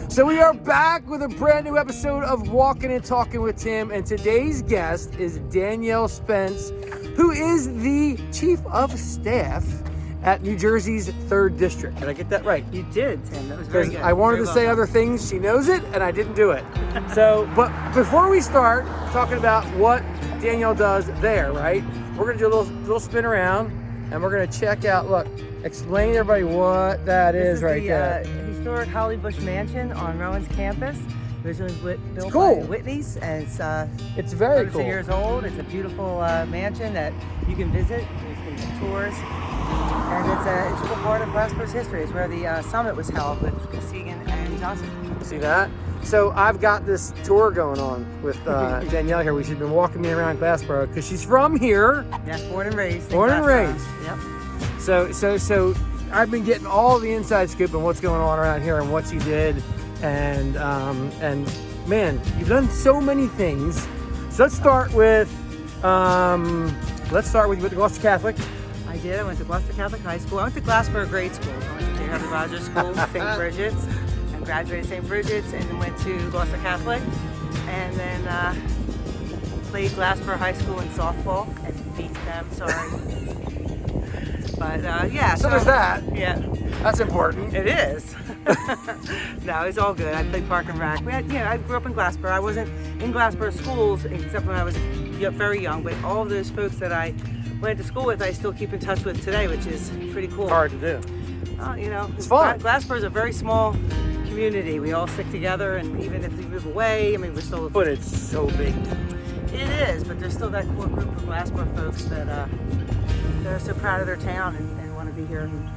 So we are back with a brand new episode of Walkin and Talkin with Tim, and today's guest is Daniele Spence, who is the Chief of Staff at New Jersey's 3rd District. Did I get that right? You did, Tim. That was very good. I wanted to say other things. She knows it, and I didn't do it. So, but before we start talking about what Daniele does there, right? We're going to do a little spin around, and we're going to check out, look, explain to everybody what that is right there. Historic Holly Bush Mansion on Rowan's campus. Originally built cool. by Whitney's, and it's very cool. 100 years old. It's a beautiful mansion that you can visit. There's tours, and it's a little part of Glassboro's history. It's where the summit was held with Kosygin and Johnson. See that? So I've got this tour going on with Daniele here. She's been walking me around Glassboro because she's from here. Yes, born and raised. Born and raised. Yep. So I've been getting all the inside scoop on what's going on around here and what you did, and man, you've done so many things. So let's start with the Gloucester Catholic. I did. I went to Gloucester Catholic High School. I went to Glassboro grade schools. I went to Harry Rogers School, St. Bridget's, and graduated St. Bridget's, and then went to Gloucester Catholic, and then played Glassboro High School in softball and beat them. Sorry. But yeah. So there's that. Yeah. That's important. It is. No, it's all good. I played park and rec. I grew up in Glassboro. I wasn't in Glassboro schools except when I was very young, but all of those folks that I went to school with, I still keep in touch with today, which is pretty cool. Hard to do. It's fun. Glassboro is a very small community. We all stick together, and even if we move away, we're still. But it's so big. It is, but there's still that core group of Glassboro folks that are so proud of their town and want to be here and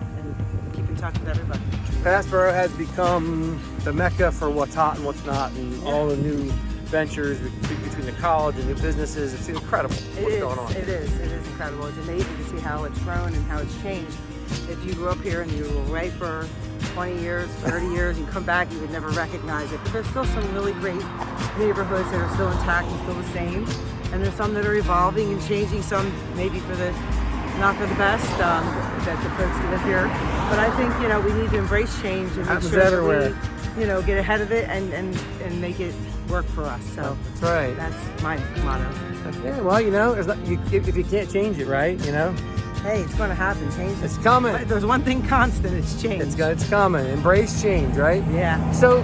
keep in touch with everybody. Glassboro has become the mecca for what's hot and what's not, and all the new ventures between the college and new businesses. It's incredible what's going on. It is incredible. It's amazing to see how it's grown and how it's changed. If you grew up here and you were away for 20 years, 30 years, and come back, you would never recognize it. But there's still some really great neighborhoods that are still intact and still the same. And there's some that are evolving and changing, some maybe not for the best, that the folks who live here. But I think, we need to embrace change and make sure everywhere. that we, get ahead of it and make it work for us. So that's right. That's my motto. Yeah, well, if you can't change it, right, Hey, it's going to happen. Change. It's coming. But there's one thing constant. It's change. It's coming. Embrace change, right? Yeah. So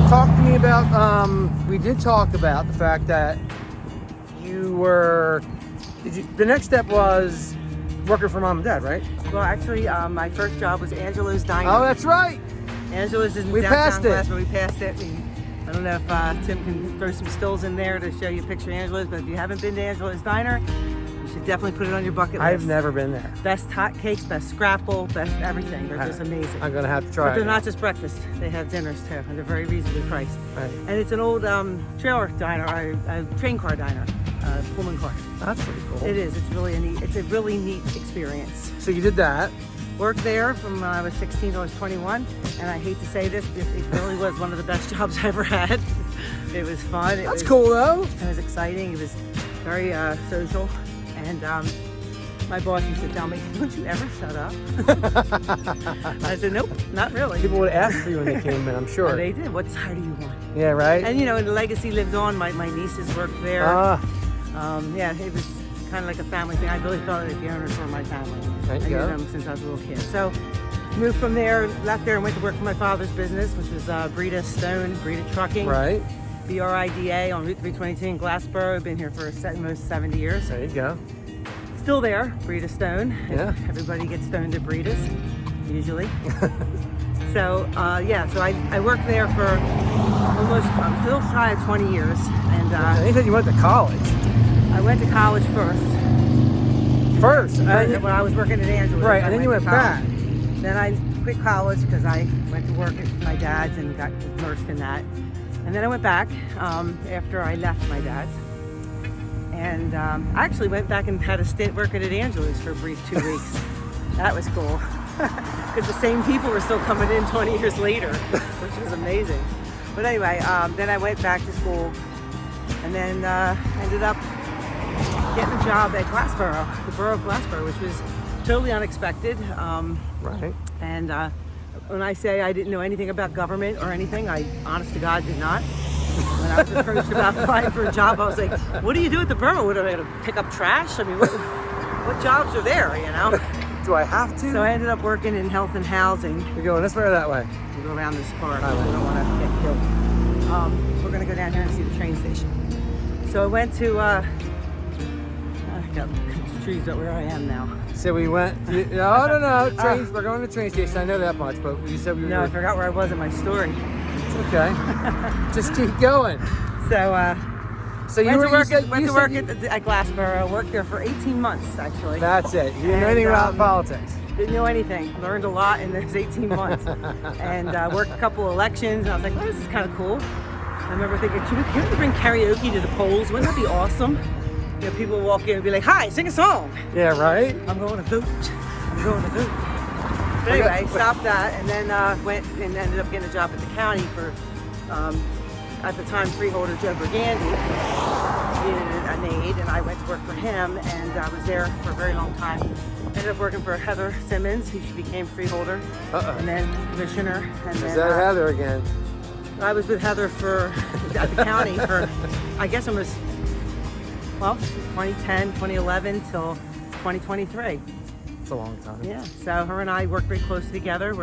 talk to me about. We did talk about the fact that you were. The next step was working for mom and dad, right? Well, actually, my first job was Angelo's Diner. Oh, that's right. Angelo's is in downtown Glassboro. We passed it. I don't know if Tim can throw some stills in there to show you a picture of Angelo's, but if you haven't been to Angelo's Diner, you should definitely put it on your bucket list. I've never been there. Best hot cakes, best scrapple, best everything. They're just amazing. I'm going to have to try it. But they're not just breakfast. They have dinners too, and they're very reasonably priced. Right. And it's an old trailer diner, a train car diner, Pullman car. That's pretty cool. It is. It's a really neat experience. So you did that. Worked there from when I was 16 to I was 21, and I hate to say this, but it really was one of the best jobs I ever had. It was fun. That's cool though. It was exciting. It was very social, and my boss used to tell me, "Don't you ever shut up?" I said, "Nope, not really." People would ask for you when they came in, I'm sure. And they did. What side do you want? Yeah, right. And and the legacy lived on. My nieces worked there. Yeah, it was kind of like a family thing. I really felt like the owners were my family. I knew them since I was a little kid. So moved from there, left there, and went to work for my father's business, which was Breda Trucking. Right. BRIDA on Route 322 in Glassboro. I've been here for almost 70 years. There you go. Still there, Breda Stone. Yeah. Everybody gets stoned at Breda's, usually. So I worked there for almost, I'm still shy of 20 years. And you said you went to college. I went to college first. When I was working at Angelo's. Right, and then you went back. Then I quit college because I went to work at my dad's and got immersed in that. And then I went back after I left my dad's. And I actually went back and had a stint working at Angelo's for a brief 2 weeks. That was cool. Because the same people were still coming in 20 years later, which was amazing. But anyway, then I went back to school and then ended up getting a job at Glassboro, the borough of Glassboro, which was totally unexpected. Right. And when I say I didn't know anything about government or anything, I honest to God did not. When I was approached about applying for a job, I was like, what do you do at the borough? What, am I going to pick up trash? I mean, what jobs are there, you know? Do I have to? So I ended up working in health and housing. You're going this way or that way? We go around this car. I don't want to get killed. We're going to go down here and see the train station. So I went to, I got trees up where I am now. So we went, no, trains, we're going to the train station. I know that much, but you said we were. No, I forgot where I was in my story. It's okay. Just keep going. So you went were to work at Glassboro. Worked there for 18 months, actually. That's it. You didn't know anything about politics. Didn't know anything. Learned a lot in those 18 months. And worked a couple elections. And I was like, well, this is kind of cool. I remember thinking, can we bring karaoke to the polls? Wouldn't that be awesome? You know, people would walk in and be like, hi, sing a song. Yeah, right? I'm going to vote. I'm going to vote. But anyway, stopped that and then went and ended up getting a job at the county for, at the time, freeholder Joe Burgandy. Needed an aide, and I went to work for him, and I was there for a very long time. Ended up working for Heather Simmons, who she became freeholder, and then commissioner. And then, Is that Heather again? I was with Heather at the county for, I guess it was, well, 2010, 2011 till 2023. It's a long time. Yeah, so her and I work very closely together.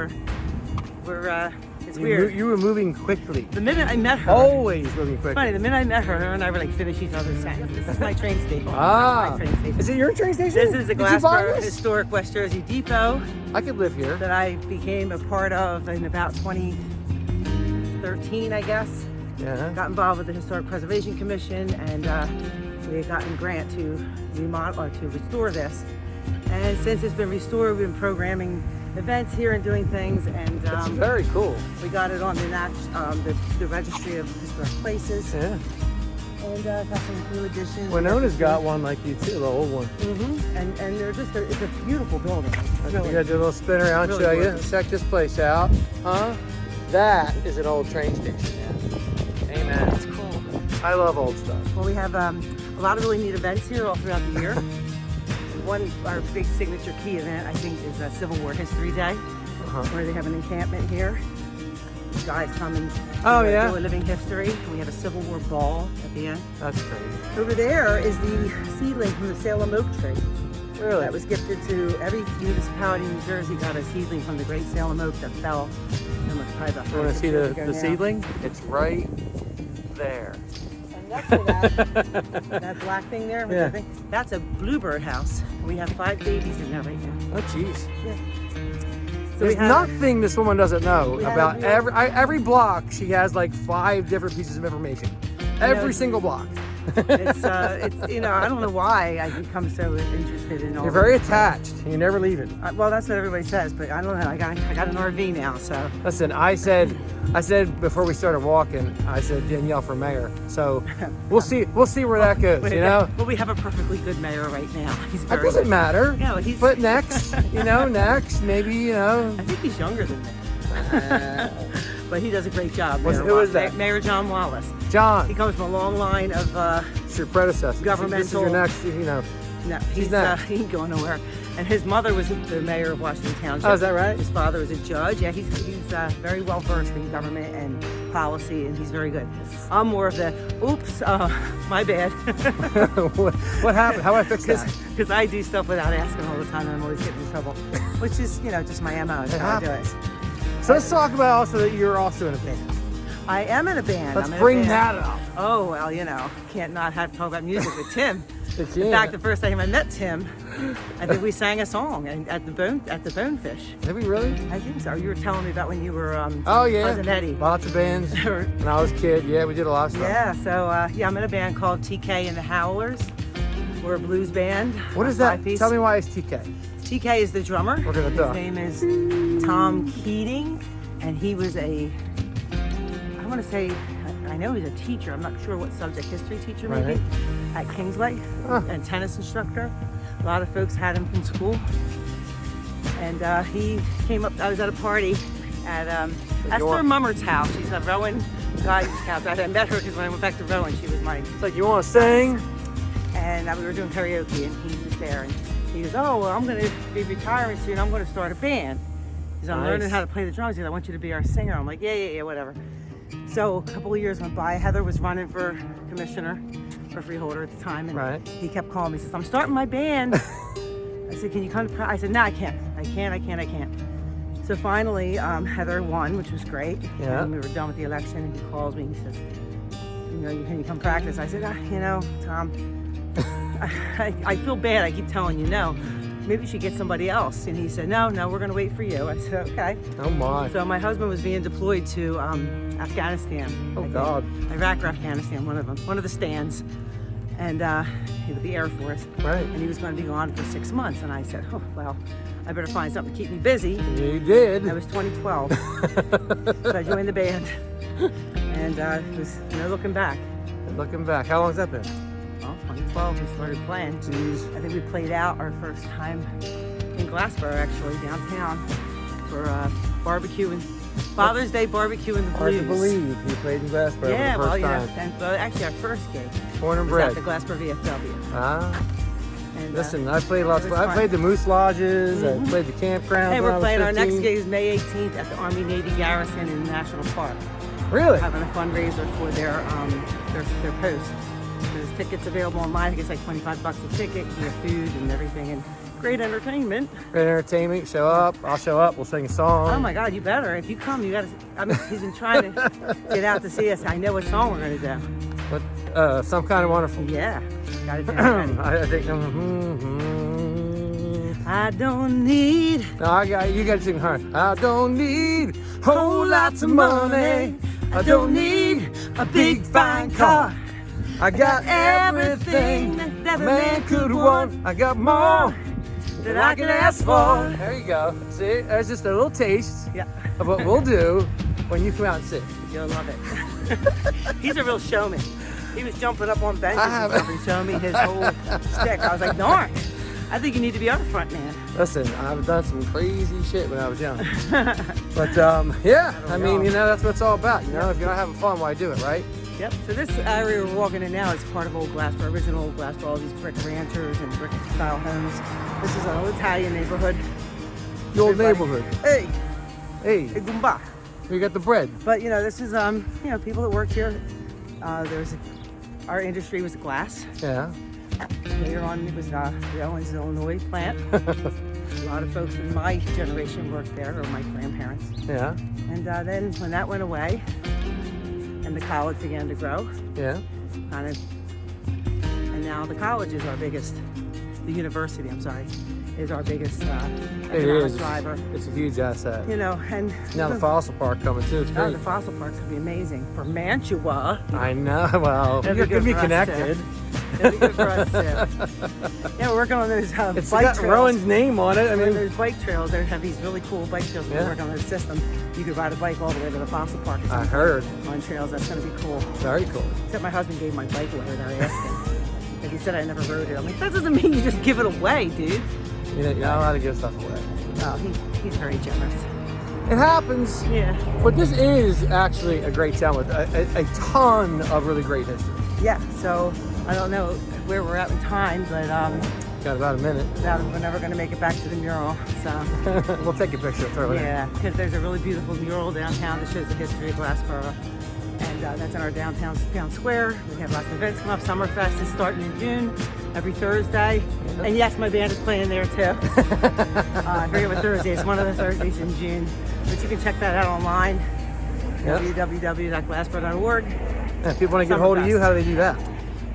It's weird. You were moving quickly. The minute I met her. Always moving quickly. It's funny, the minute I met her, her and I were like finish each other's sentences. This is my train station. Ah. My train station. Is it your train station? This is the Did you buy Glassboro this? Historic West Jersey Depot I could live here. that I became a part of in about 2013, I guess. Yeah. Got involved with the Historic Preservation Commission, and we had gotten a grant to remodel or to restore this. And since it's been restored, we've been programming events here and doing things, and It's very cool. we got it on the Registry of Historic Places, Yeah. and got some new additions. Winona's got one like you too, the old one. And they're just it's a beautiful building. We gotta do a little spin around, really show you. gorgeous. Check this place out. Huh? That is an old train station. Yeah. Amen. It's cool. I love old stuff. Well, we have a lot of really neat events here all throughout the year. Our big signature key event, I think, is Civil War History Day, where they have an encampment here. Guys come and do a living history. We have a Civil War ball at the end. That's crazy. Over there is the seedling from the Salem oak tree. Really? That was gifted to every municipality in New Jersey. Got a seedling from the great Salem oak that fell. You want to see the seedling? It's right there. And next to that, that black thing there, which Yeah. I think, that's a bluebird house. We have 5 babies in there right now. Oh, jeez. Yeah. So There's nothing this woman doesn't know we have about a every block. She has like 5 different pieces of information. Every single block. It's I don't know why I become so interested in all. You're very this. attached. You never leave it. Well, that's what everybody says, but I don't know. I got an RV now, so. Listen, I said before we started walking, I said Danielle for mayor. So we'll see where that goes. But You know. Well, we have a perfectly good mayor right now. He's That very doesn't good. matter. Yeah, well, he's. But next, next, maybe, I think he's younger than me. But he does a great job. Who is that? Mayor John Wallace. John. He comes from a long line of It's your predecessor. governmental. This is your next, No, He's next. he ain't going nowhere. And his mother was the mayor of Washington Township. Oh, is that right? His father was a judge. Yeah, he's very well versed in government and policy, and he's very good. I'm more of the, oops, my bad. What happened? How do I fix that? Because I do stuff without asking all the time, and I'm always getting in trouble, which is, just my MO. That's how I do it. So let's talk about also that you're also in a band. I am in a band. Let's I'm in a bring band. that up. Oh, well, can't not have to talk about music with Tim. Yeah. In fact, the first time I met Tim, I think we sang a song at the Bonefish. Did we really? I think so. You were telling me about when you were Oh yeah. Cousin Eddie. Lots of bands. When I was a kid, yeah, we did a lot of stuff. Yeah, so I'm in a band called TK and the Howlers. We're a blues band. What is that? 5-piece. Tell me why it's TK. TK is the drummer. We're gonna duck. His name is Tom Keating, and he was I want to say, I know he's a teacher. I'm not sure what subject, history teacher maybe, Right. at Kingsley, and tennis instructor. A lot of folks had him from school. And he came up, I was at a party at Esther Mummer's house. She's a Rowan guidance counselor. I met her because when I went back to Rowan, she was my, It's like, you want to sing? and we were doing karaoke, and he was there, and he goes, oh, well, I'm going to be retiring soon. I'm going to start a band. He said, I'm Nice. learning how to play the drums. He said, I want you to be our singer. I'm like, yeah, whatever. So a couple of years went by. Heather was running for commissioner, for freeholder at the time. And Right. he kept calling me. He says, I'm starting my band. I said, can you come to I said, no, I can't. I can't. So finally, Heather won, which was great. Yeah. And we were done with the election, and he calls me and he says, can you come practice? I said, Tom, I feel bad. I keep telling you no. Maybe you should get somebody else. And he said, no, we're going to wait for you. I said, okay. Oh my. So my husband was being deployed to Afghanistan. Oh I think. God. Iraq or Afghanistan, one of them, one of the stands. And with the Air Force. Right. And he was going to be gone for 6 months. And I said, oh, well, I better find something to keep me busy. You did. That was 2012. So I joined the band. And it was no looking back. Looking back, how long has that been? Well, 2012 we started playing. Jeez. I think we played out our first time in Glassboro, actually, downtown, for barbecue and Father's Day barbecue in the Hard blues. to believe you played in Glassboro Yeah, for the first time. and actually our first gig Born and was at bred. the Glassboro VFW. Ah. And, Listen, I played lots. it was I fun. played the Moose Lodges. I played the campgrounds. Hey, when I we're was playing our next 15. gig is May 18th at the Army Navy Garrison in National Park. Really? Having a fundraiser for their post. There's tickets available online. I think it's like $25 a ticket. You get food and everything, and great entertainment. Great entertainment. Show up. I'll show up. We'll sing a song. Oh my God, you better. If you come, you gotta. I mean, he's been trying to get out to see us. I know what song we're gonna do. But some kind of wonderful. Yeah, gotta do it. I think. I don't need. No, you got to sing hard. I don't need whole lots of money. I don't need a big fine car. I got everything that a man could want. I got more than I can ask for. There you go. See, there's just a little taste Yeah, of what we'll do when you come out and sing. you'll love it. He's a real showman. He was jumping up on benches and stuff and showing me his whole stick. I was like, darn. I think you need to be our front man. Listen, I've done some crazy shit when I was young. But yeah, I mean, that's what it's all about. If you're not having fun, why do it, right? Yep. So this area we're walking in now is part of old Glassboro, original old Glassboro, all these brick ranchers and brick style homes. This is an old Italian neighborhood. The old Everybody- neighborhood. Hey, Hey, hey, Goomba. we got the bread. But this is people that work here. Our industry was glass. Yeah. Later on, it was the Owens, Illinois plant. A lot of folks in my generation worked there, or my grandparents. Yeah. And then when that went away, and the college began to grow, Yeah. and now the college is our biggest. The university, I'm sorry, is our biggest It economic is. driver. It's a huge asset. And Now the fossil park coming too. It's great. the fossil park's gonna be amazing for Mantua. I know. Well, That'd you're be good gonna be for us, connected. It'll be good for us too. Yeah, we're working on those It's bike got trails. Rowan's name on it. I mean, Those bike trails, they have these really cool bike trails. Yeah. We're working on their system. You could ride a bike all the way to the fossil park. I heard. On trails, that's gonna be cool. Very cool. Except my husband gave my bike away without asking. Like he said, I never rode it. I'm like, that doesn't mean you just give it away, dude. You're not allowed to give stuff away. Oh, he's very generous. It happens. Yeah. But this is actually a great town with a ton of really great history. Yeah. So I don't know where we're at in time, but Got about a minute. we're never gonna make it back to the mural. So We'll take a picture and throw it in. yeah, because there's a really beautiful mural downtown that shows the history of Glassboro. And that's in our downtown square. We have lots of events coming up. Summerfest is starting in June, every Thursday. And yes, my band is playing there too. I forget what Thursday is. One of the Thursdays in June. But you can check that out online. Yep. www.glassboro.org. And if people want to get hold of you, how do they do that?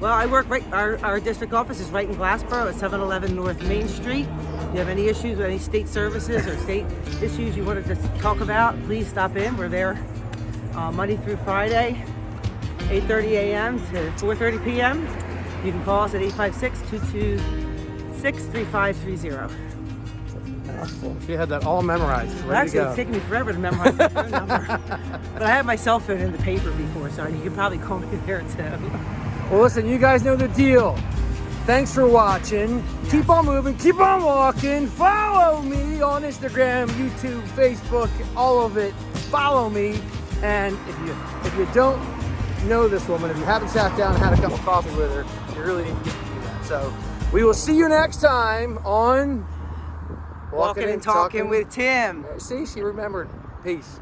Well, I work right. Our district office is right in Glassboro at 711 North Main Street. If you have any issues with any state services or state issues you wanted to talk about, please stop in. We're there Monday through Friday, 8:30 a.m. to 4:30 p.m. You can call us at 856-226-3530. You had that all memorized. Well, Ready actually, to it's go. taken me forever to memorize the phone number. But I had my cell phone in the paper before, so you can probably call me there too. Well, listen, you guys know the deal. Thanks for watching. Keep on moving, keep on walking. Follow me on Instagram, YouTube, Facebook, all of it. Follow me. And if you don't know this woman, if you haven't sat down and had a cup of coffee with her, you really need to get to do that. So we will see you next time on Walking and Talking with Tim. See, she remembered. Peace.